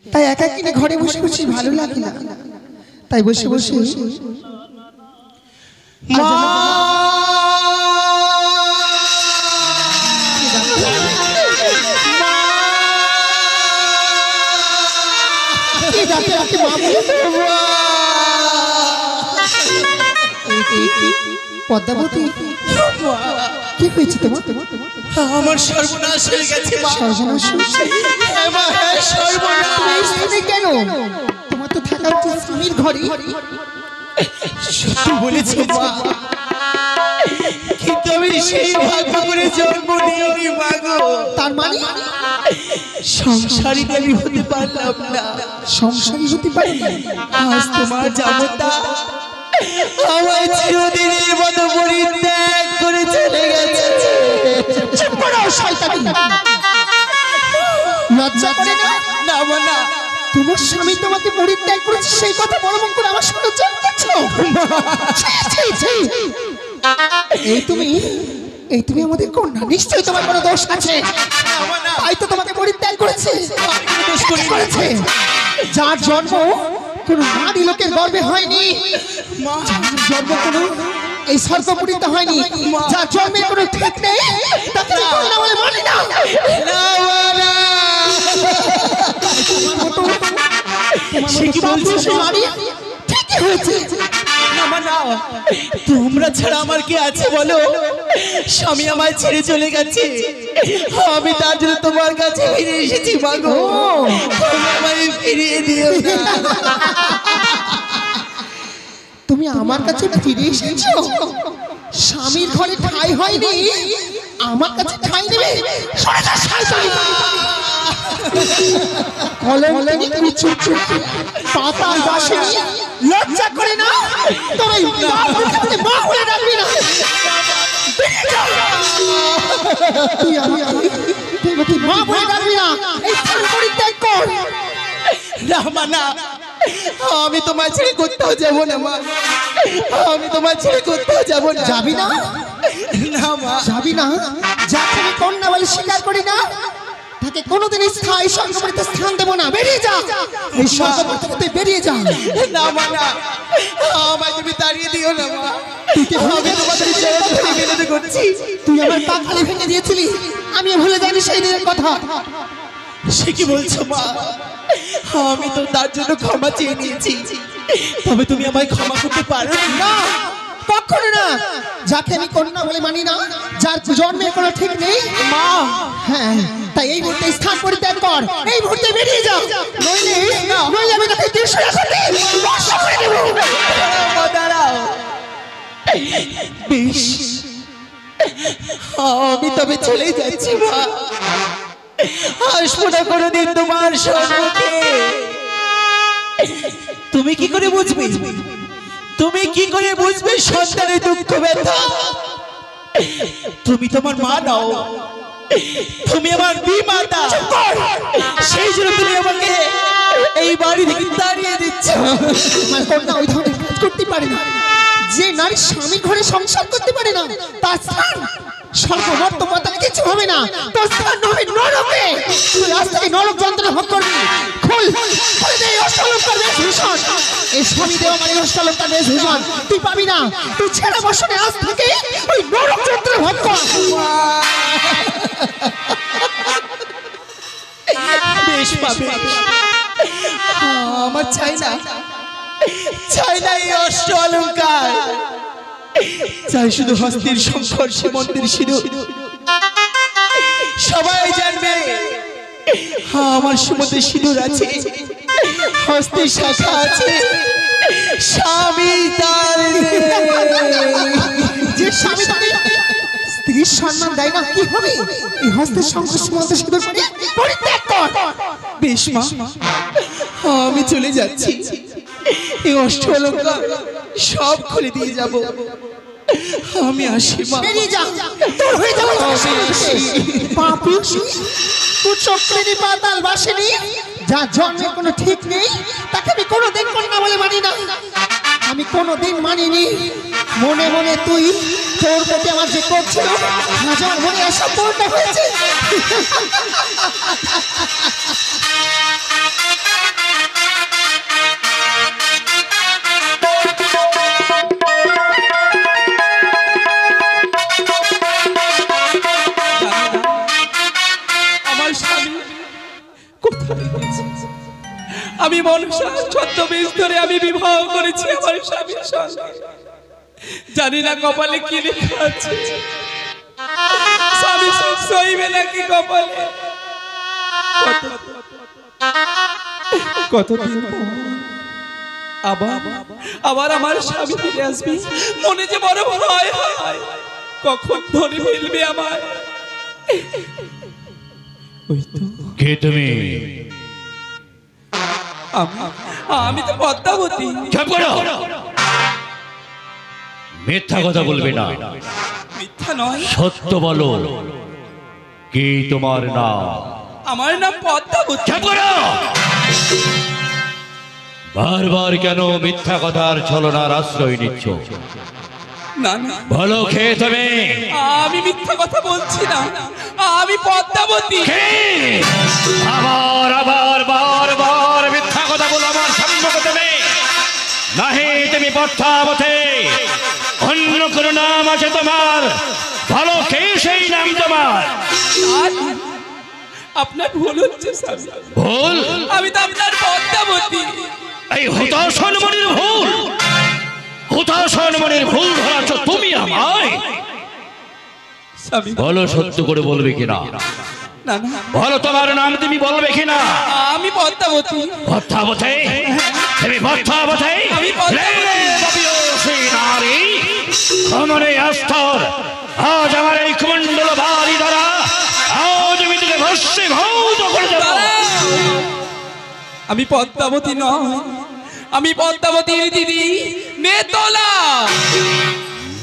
তাই একা কিনে ঘরে বসে বসে ভালো লাগে না, তাই বসে বসে মা পদ্মাবতী কি হয়েছে তোমার? আমার সর্বনাশ হয়ে গেছে। সর্বনাশ কেন? তোমার তো থাকা উচিত স্বামীর ঘরে। সত্যি বলেছি মা, কিন্তু আমি সেই ভাগ্য করে জন্ম নিইনি মা গো। তার মানে সংসারী আমি হতে পারলাম না। সংসারী হতে পারিনি। আজ তোমার জামতা আমার চিরদিনের মতো পরিত্যাগ করে চলে গেছে। চুপ করো শয়তানি, লজ্জা করে না? না মা না, তোমার স্বামী তোমাকে পরিত্যাগ করেছে সেই কথা বড় মুখ করে আমার সামনে জানতেছো? এই তুমি আমাদের কন্যা, নিশ্চয়ই তোমার কোনো দোষ আছে, তাই তো তোমাকে পরিত্যাগ করেছে। করেছে যার জন্ম কোনো নারী লোকের গর্ভে হয়নি, যার জন্ম কোনো এই সর্বপুরীতে হয়নি, যার জন্মের কোনো ঠিক নেই, তাকে কন্যা বলে মানি না। সে কি বলছো? ঠিকই হয়েছে। তোমরা ছাড়া আমার কি আছে বলো? স্বামী আমায় ছেড়ে চলে গেছে, আমি তার জন্য তোমার কাছে ফিরে এসেছি মাগো। আমায় ফিরিয়ে দিও না। তুমি আমার কাছে ফিরে এসেছো? স্বামীর ঘরে ঠাঁই হয়নি, আমার কাছে ঠাঁই নেবে? পাতাল বাসিনী, লজ্জা করে না? তোর এই মা বলে ডাকবি না? তুই মা বলে ডাকবি না? এই পরিত্যাগ কর। না, আমি তোমায় ছেড়ে কোথাও যাবো না মা, আমি তোমায় ছেড়ে কোথাও যাবো না। যাবি না? না মা, যাবি না? যাকে আমি কন্যা বলে স্বীকার করি না, তাকে কোনোদিন স্থায়ী স্বর্গপুরীতে স্থান দেবো না। বেরিয়ে যা, এই স্বর্গপুর থেকে তুই বেরিয়ে যা। না মা না, আমায় তুমি তাড়িয়ে দিও না মা। তুই কি আমি তোমাদের জন্য বিনতি করছি। তুই আমার পা খালি ভেঙে দিয়েছিলি, আমি ভুলে যাইনি সেই দিনের কথা। সে কি বলছো মা? আমি তো তার জন্য ক্ষমা চেয়ে নিয়েছি, তবে তুমি আমায় ক্ষমা করতে পারো না? কখনো না। যাকে আমি কন্যা বলে মানি না, যার জন্মের কোনো ঠিক নেই মা। হ্যাঁ, তাই এই মুহূর্তে স্থান পরিত্যাগ কর, এই মুহূর্তে বেরিয়ে যাও, নইলে আমি তোকে দেশে করে দেব। দাঁড়াও, বেশ, আমি তবে চলে যাচ্ছি মা। আসবো না কোনোদিন তোমার সম্মুখে। তুমি কি করে বুঝবে? তুমি কি করে বুঝবে সন্তানের দুঃখ ব্যথা? তুমি তোমার মা দাও, তুমি আমার বিমাতা, সেই জন্য তুমি আমাকে এই বাড়ি থেকে তাড়িয়ে দিচ্ছ। আমার কন্যা ওই ধরনের কাজ করতে পারে না। যে নারী স্বামী ঘরে সংসার করতে পারে না, তার স্থান স্বর্গমর্ত পাতালে কিছু হবে না, তোর স্থান হবে নরকে। তুই আজ থেকে নরক যন্ত্রণা ভোগ করবি। খুলে দে এই অষ্টলঙ্কার বেশভূষণ, এই স্বামী দেওয়া মানে অষ্টলঙ্কার বেশভূষণ তুই পাবি না। তুই ছেড়ে বসনে আজ থেকে ওই নরক যন্ত্রণা ভোগ কর। বেশ পাবে, আমার চাই না, চাই না এই অষ্ট অলঙ্কার, চাই শুধু হস্তির শঙ্কর সীমন্তের সিঁদুর। সবাই জানবে আমার সীমন্তের সিঁদুর আছে, হস্তির শাখা আছে, স্বামী তার যে স্বামী তাকে স্ত্রীর সম্মান দেয় না, কি হবে? এই হস্তের শঙ্কর সীমন্তের সিঁদুর পরিত্যাগ কর। বেশ মা, আমি চলে যাচ্ছি, এই অষ্ট অলঙ্কার সব খুলে দিয়ে যাব। আমি আসি মা। বেরিয়ে যা, তোর হয়ে যাবে পাপী তুই চক্রেরই পাতাল বাসিনী, যার জন্মের কোনো ঠিক নেই, তাকে আমি কোনোদিন কন্যা বলে মানি না। আমি কোনোদিন মানিনি। মনে মনে তুই তোর প্রতি আমার যে করছিল, হাজার মনে আসা পূর্ণ হয়েছে। আমি মনসা ছদ্মবেশ ধরে আমি বিবাহ করেছি আমার স্বামীর সঙ্গে। জানি না কপালে কি লেখা আছে, স্বামী সুখ সইবে নাকি কপালে। কতদিন আবার আবার আমার স্বামী ফিরে আসবে, মনে যে বড় ভয় হয়, কখন ধরে ফেলবে আমার। ওই তো কে তুমি? আমি তো পদ্মাবতী। চুপ করো, মিথ্যা কথা বলবে না। মিথ্যা নয়, সত্য বলো, কি তোমার নাম? আমার নাম পদ্মাবতী। চুপ করো, বারবার কেন মিথ্যা কথার ছলনার আশ্রয় নিচ্ছ? না না, বলো কে তুমি? আমি মিথ্যা কথা বলছি না, আমি পদ্মাবতী। কে? আবার আবার বারবার মিথ্যা কথা বলো আমার সম্মুখে তুমি? নাহি তুমি পদ্মাবতী, অন্য কোন নাম আছে তোমার? ভালো কে সেই নাম তোমার? আপনার ভুল হচ্ছে স্বামী, ভুল? আমি তো আপনার পদ্মাবতী। এই হুতাশনমণির ভুল, হুতাশনমণির ভুল ধরাচ্ছ তুমি আমায়। স্বামী বলো সত্য করে বলবে কিনা? না না, বলো তোমার নাম তুমি বলবে কিনা? আমি পদ্মাবতী। পদ্মাবতী? তুমি পদ্মাবতী? আমি পদ্মাবতী। লে বাবিয়সী নারী, ক্ষমনে আস্তর, আজ আমার এই কুমণ্ডল বাড়ি দ্বারা আজ আমি তোকে ভস্মে ঘৌত করে দেব। আমি পদ্মাবতী নয়, আমি পদ্মাবতীর দিদি নেতলা।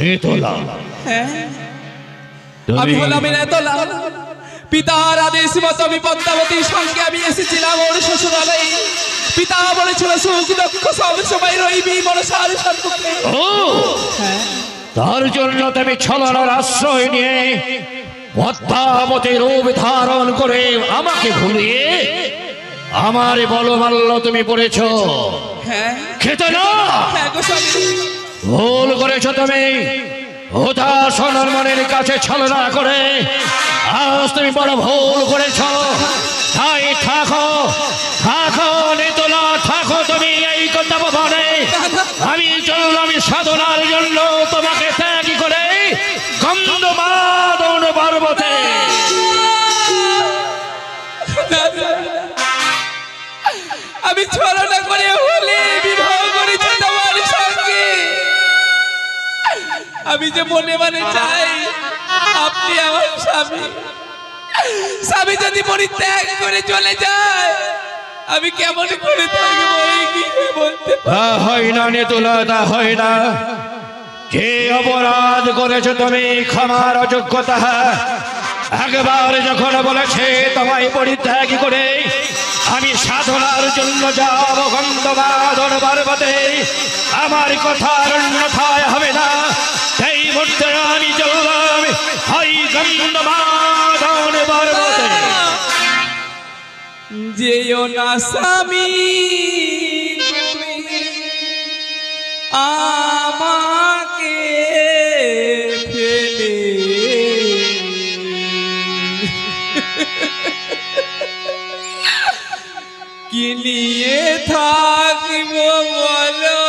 নেতলা? হ্যাঁ, আমি হলাম নেতলা। পিতার আদেশ মতো আমি পদ্মাবতীর সঙ্গে আমি এসেছিলাম ওর শ্বশুরালয়ে। পিতা বলেছিল সুখ দুঃখ সব সময় রইবি মনসার সম্মুখে। ও, তার জন্য তুমি ছলনার আশ্রয় নিয়ে পদ্মাবতী রূপ ধারণ করে আমাকে ভুলিয়ে আমার বলমাল্য তুমি পড়েছ। হ্যাঁ খেতে না, হ্যাঁ গো স্বামী, ভুল করেছ তুমি। হুতাশনের মনের কাছে ছলনা করে আজ তুমি বড় ভুল করেছ। তাই থাকো, থাকো নেতলা, থাকো তুমি এই কথা ভবনে। আমি চললাম সাধনার জন্য তোমাকে ত্যাগী করে গন্ধমাদন পর্বতে। আমি ছলনা করে হলে বিবাহ করেছি তোমার সঙ্গে। আমি যে মনে মানে চাই আপনি আমার স্বামী। স্বামী যদি পরিত্যাগ করে চলে যায় আমি কেমন করে থাকবো এই কি বলতে পারি? তা হয় না নেতলা, তা হয় না। যে অপরাধ করেছো তুমি ক্ষমার অযোগ্যতা। একবার যখন বলেছে তোমায় পরিত্যাগ করে আমি সাধনার জন্য যাব গন্ধমাদন পর্বতে, আমার কথার অন্যথায় হবে না। সেই মুহূর্তে আমি চললাম ওই গন্ধমাদন পর্বতে। যেও না স্বামী আমাকে ফেলে, কি নিয়ে থাকব বলো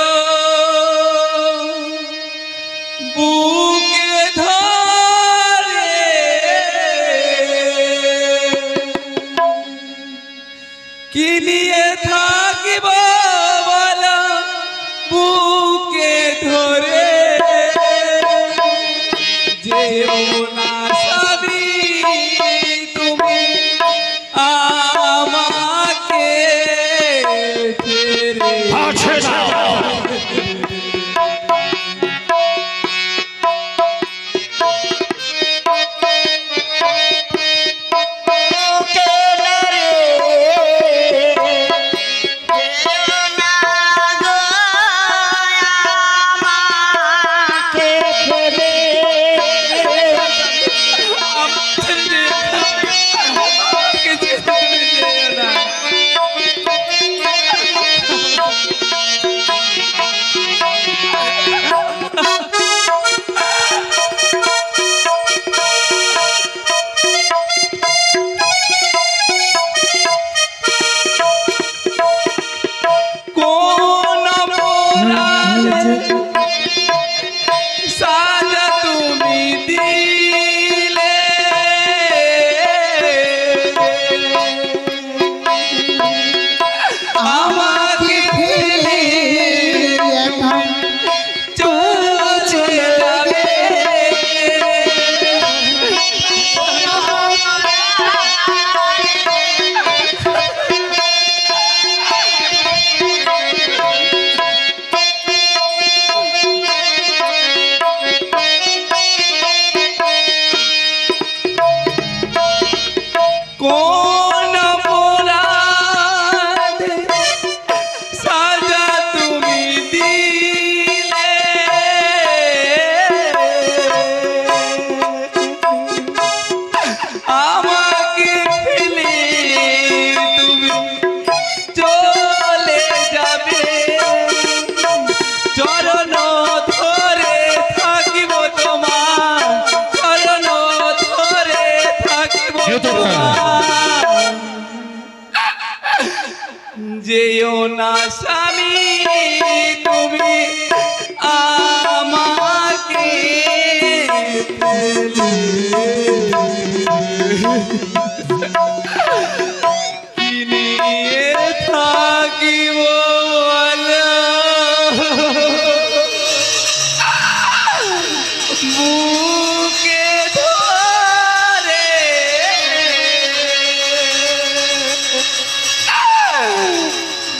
বুকে ধরে, কি নিয়ে থাকিব বলো বুকে ধরে। যেও না স্বামী তুমি আমাকে ফেলে। আছে না কে না রে, কে যেও না স্বামী তুমি আমাকে কি নিয়ে থাকিব বলো? বুকে ধরে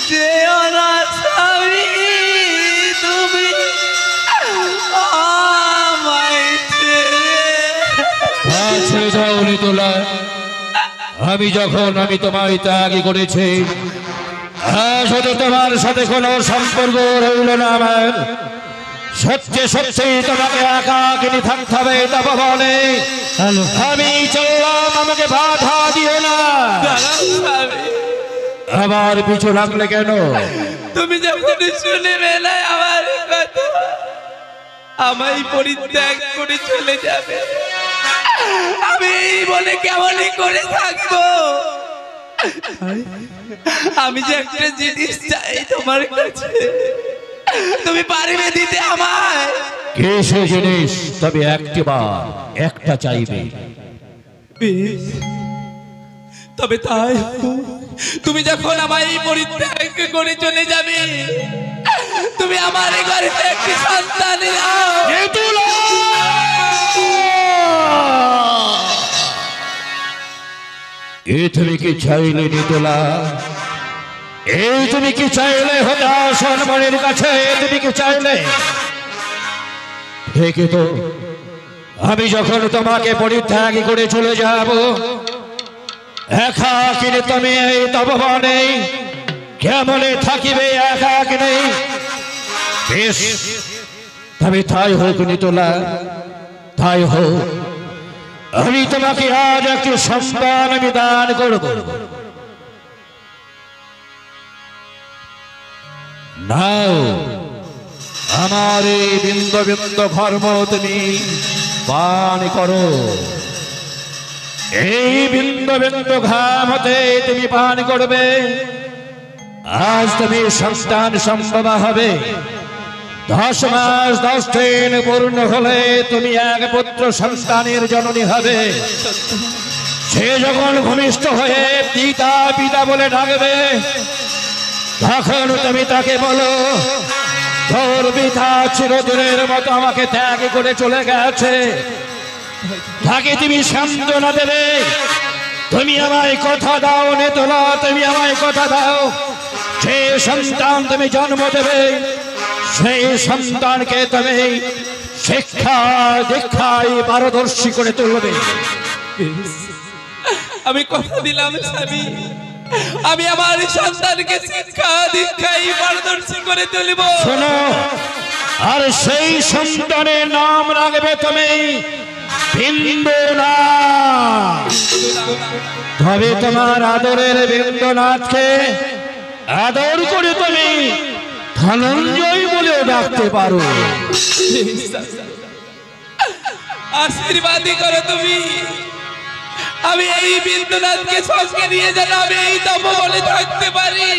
যেও না স্বামী তুমি আমায় ছেড়ে যাও নিতোলা। আমি তোমায় ত্যাগী করেছি, শুধু তোমার সাথে কোনো সম্পর্ক রইল না আমার। সত্যি সত্যি তোমাকে একাকিনী থাকতে হবে তপবনে। আমি চললাম, আমাকে বাধা দিও না। আবার পিছু লাগলে কেন? তুমি যখন শুনবে না আমার কথা, আমায় পরিত্যাগ করে চলে যাবে, আমি এই বলে কেমনই করে থাকবো? আমি যে একটা জিনিস চাই তোমার কাছে, তুমি পারবে দিতে আমায়? কে সে জিনিস? তবে একটা চাইবে। বেশ, তবে তাই তুমি যখন আমায় পরিত্যাগ করে চলে যাবে, তুমি আমার ঘরে একটি সন্তান দাও। তুমি কি চাইলে নিতোলা? তুমি কি চাইলে হতাশনের কাছে? তুমি কি চাইলে? ঠিকই তো, আমি যখন তোমাকে পরিত্যাগ করে চলে যাব, একাকিনী তুমি এই তপবনে কেমনে থাকিবে একাকিনী? বেশ, তবে তাই হোক নিতোলা, তাই হোক। আমি তোমাকে আজ একটি সম্মান আমি দান করব। নাও, আমার এই বিন্দু বিন্দু ধর্ম তুমি পান করো। এই বিন্দু বিন্দু ঘাম হতে তুমি পান করবে। আজ তুমি সন্তান সম্ভব হবে। 10 মাস 10 দিন পূর্ণ হলে তুমি এক পুত্র সন্তানের জননী হবে। সে যখন ভূমিষ্ঠ হয়ে পিতা পিতা বলে ডাকবে, তখন তুমি তাকে বলো, তোর পিতা চিরদিনের মতো আমাকে ত্যাগ করে চলে গেছে। তাকে তুমি সান্ত্বনা দেবে। তুমি আমায় কথা দাও নেতলা, তুমি আমায় কথা দাও, যে সন্তান তুমি জন্ম দেবে, সেই সন্তানকে তুমি শিক্ষা দীক্ষায় পারদর্শী করে তুলবে। আমি কথা দিলাম স্বামী, আমি আমার সন্তানকে শিক্ষা দীক্ষায় পারদর্শী করে তুলব। শোনো, আর সেই সন্তানের নাম রাখবে তুমি বিন্দুনাথ। তবে তোমার আদরের বিন্দুনাথকে আদর করে তুমি ধনঞ্জয় বলে ডাকতে পারো। আশীর্বাদই করো তুমি, আমি এই বিন্দুনাথকে সঙ্গে নিয়ে যেন আমি এই তপবনে থাকতে পারি,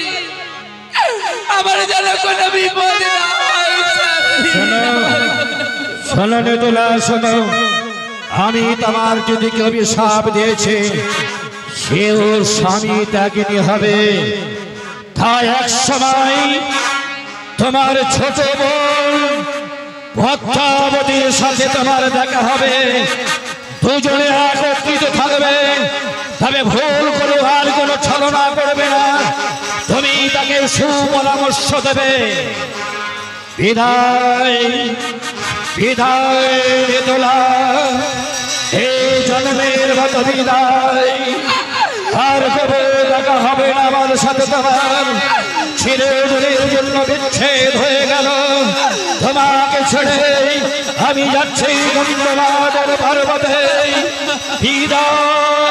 আমার যেন কোনো বিপদ না হয়। শোনো নেতলা, শোনো, আমি তোমার যদি কেউ অভিশাপ দিয়েছে, সেও স্বামী ত্যাগিনী হবে। তাই এক সময় তোমার ছোট বোন ভদ্রাবতীর সাথে তোমার দেখা হবে। দুজনে একত্রিত থাকবে, তবে ভুল করে আর কোনো ছলনা করবে না। তুমি তাকে সুপরামর্শ দেবে। বিদায় বিদায় নেতলা, এই জন্মের মতো বিদায়। আর কবে দেখা হবে না আমার সাথে তোমার। চিরদিনের জন্য বিচ্ছেদ হয়ে গেল। তোমাকে ছেড়ে আমি যাচ্ছি গন্ধমাদর পর্বতে। বিদায়।